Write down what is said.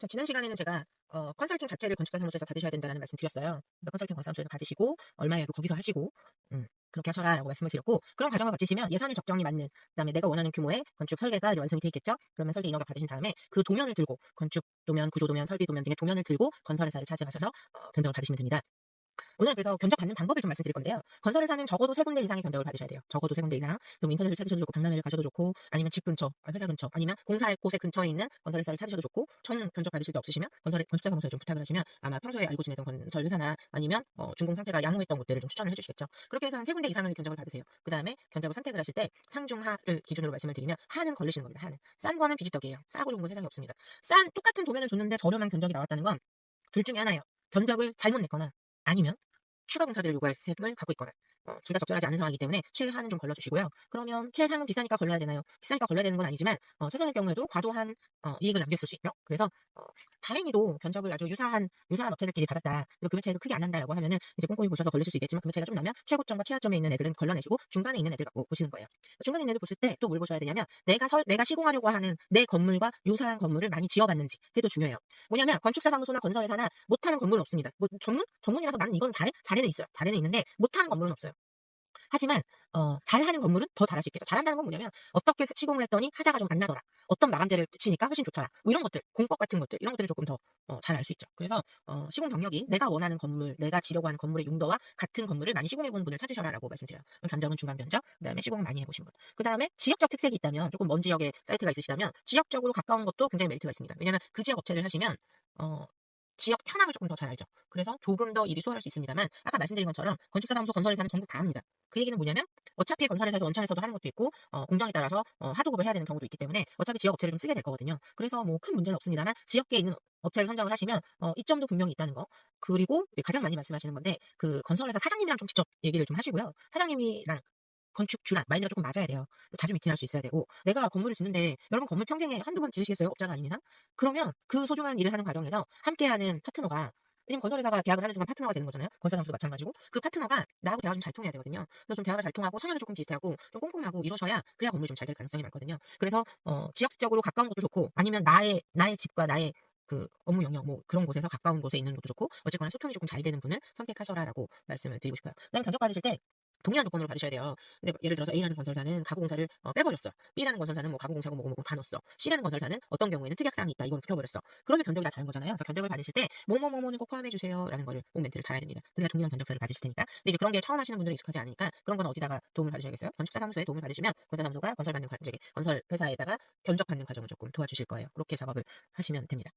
자, 지난 시간에는 제가 컨설팅 자체를 건축사 사무소에서 받으셔야 된다는 말씀 드렸어요. 그러니까 컨설팅 건사무소에서 받으시고 얼마에도 거기서 하시고 그렇게 하셔라라고 말씀을 드렸고, 그런 과정을 거치시면 예산이 적정히 맞는, 그다음에 내가 원하는 규모의 건축 설계가 이제 완성이 돼 있겠죠. 그러면 설계 인허가 받으신 다음에 그 도면을 들고, 건축 도면, 구조 도면, 설비 도면 등의 도면을 들고 건설회사를 찾아가셔서 견적을 받으시면 됩니다. 오늘 그래서 견적 받는 방법을 좀 말씀드릴 건데요. 건설회사는 적어도 3군데 이상의 견적을 받으셔야 돼요. 적어도 3군데 이상. 그럼 인터넷을 찾으셔도 좋고, 박람회를 가셔도 좋고, 아니면 집 근처, 회사 근처, 아니면 공사할 곳의 근처에 있는 건설회사를 찾으셔도 좋고, 전 견적 받으실 게 없으시면 건축사 사무소에 좀 부탁을 하시면 아마 평소에 알고 지내던 건설회사나 아니면 준공 상태가 양호했던 곳들을 좀 추천을 해주시겠죠. 그렇게 해서 한 3군데 이상의 견적을 받으세요. 그 다음에 견적을 선택을 하실 때 상중하를 기준으로 말씀을 드리면, 하는 걸리시는 겁니다. 하는. 싼 거는 비지떡이에요. 싸고 좋은 건 세상에 없습니다. 똑같은 도면을 줬는데 저렴한 견적이 나왔다는 건 둘 중에 하나예요. 견적을 잘못 냈거나, 아니면 추가 공사비를 요구할 셈을 갖고 있거나, 둘 다 적절하지 않은 상황이기 때문에 최하는 좀 걸러주시고요. 그러면 최상은 비싸니까 걸러야 되나요? 비싸니까 걸러야 되는 건 아니지만 최상의 경우에도 과도한 이익을 남겼을 수 있죠. 그래서 다행히도 견적을 아주 유사한 업체들끼리 받았다, 그래서 금액 차이도 크게 안 난다라고 하면은 이제 꼼꼼히 보셔서 걸리실 수 있겠지만, 금액 차이가 좀 나면 최고점과 최하점에 있는 애들은 걸러내시고 중간에 있는 애들 갖고 보시는 거예요. 중간에 있는 애들 보실 때 또 뭘 보셔야 되냐면, 내가 시공하려고 하는 내 건물과 유사한 건물을 많이 지어봤는지, 그게 또 중요해요. 뭐냐면 건축사 사무소나 건설회사나 못하는 건물은 없습니다. 뭐 전문이라서 나는 이건 잘해? 잘해는 있어요. 잘해는 있는데 못하는 건물은 없어요. 하지만 잘하는 건물은 더 잘할 수 있겠죠. 잘한다는 건 뭐냐면, 어떻게 시공을 했더니 하자가 좀 안 나더라, 어떤 마감재를 붙이니까 훨씬 좋더라, 뭐 이런 것들, 공법 같은 것들, 이런 것들을 조금 더 잘 알 수 있죠. 그래서 시공 경력이 내가 원하는 건물, 내가 지려고 하는 건물의 용도와 같은 건물을 많이 시공해본 분을 찾으셔라라고 말씀드려요. 견적은 중간 견적, 그다음에 시공을 많이 해보신 분, 그다음에 지역적 특색이 있다면, 조금 먼 지역에 사이트가 있으시다면 지역적으로 가까운 것도 굉장히 메리트가 있습니다. 왜냐하면 그 지역 업체를 하시면 지역 현황을 조금 더 잘 알죠. 그래서 조금 더 일이 수월할 수 있습니다만, 아까 말씀드린 것처럼 건축사 사무소, 건설회사는 전국 다 합니다. 그 얘기는 뭐냐면, 어차피 건설회사에서 원청에서도 하는 것도 있고 공정에 따라서 하도급을 해야 되는 경우도 있기 때문에 어차피 지역 업체를 좀 쓰게 될 거거든요. 그래서 뭐 큰 문제는 없습니다만, 지역계에 있는 업체를 선정을 하시면 이점도 분명히 있다는 거. 그리고 이제 가장 많이 말씀하시는 건데, 그 건설회사 사장님이랑 좀 직접 얘기를 좀 하시고요. 사장님이랑 건축주랑 마인드가 조금 맞아야 돼요. 자주 미팅할 수 있어야 되고, 내가 건물을 짓는데 여러분 건물 평생에 한두 번 지으시겠어요? 업자가 아닌 이상? 그러면 그 소중한 일을 하는 과정에서 함께하는 파트너가, 왜냐면 건설회사가 계약을 하는 순간 파트너가 되는 거잖아요. 건설사무소도 마찬가지고, 그 파트너가 나하고 대화가 좀 잘 통해야 되거든요. 그래서 좀 대화가 잘 통하고 성향이 조금 비슷하고 좀 꼼꼼하고 이러셔야 그래야 건물이 좀 잘 될 가능성이 많거든요. 그래서 지역적으로 가까운 것도 좋고, 아니면 나의 집과 나의 그 업무 영역, 뭐 그런 곳에서 가까운 곳에 있는 것도 좋고, 어쨌거나 소통이 조금 잘 되는 분을 선택하셔라라고 말씀을 드리고 싶어요. 그다음에 견적 받으실 때 동일한 조건으로 받으셔야 돼요. 근데 예를 들어서 A라는 건설사는 가구공사를 빼버렸어. B라는 건설사는 뭐 가구공사고 뭐고 다 넣었어. C라는 건설사는 어떤 경우에는 특약사항이 있다, 이걸 붙여버렸어. 그러면 견적이 다 다른 거잖아요. 그래서 견적을 받으실 때 뭐뭐뭐뭐는 꼭 포함해주세요 라는 거를 꼭 멘트를 달아야 됩니다. 그래야 동일한 견적서를 받으실 테니까. 근데 이제 그런 게 처음 하시는 분들은 익숙하지 않으니까, 그런 건 어디다가 도움을 받으셔야겠어요? 건축사 사무소에 도움을 받으시면 건설사무소가 건설 회사에다가 견적 받는 과정을 조금 도와주실 거예요. 그렇게 작업을 하시면 됩니다.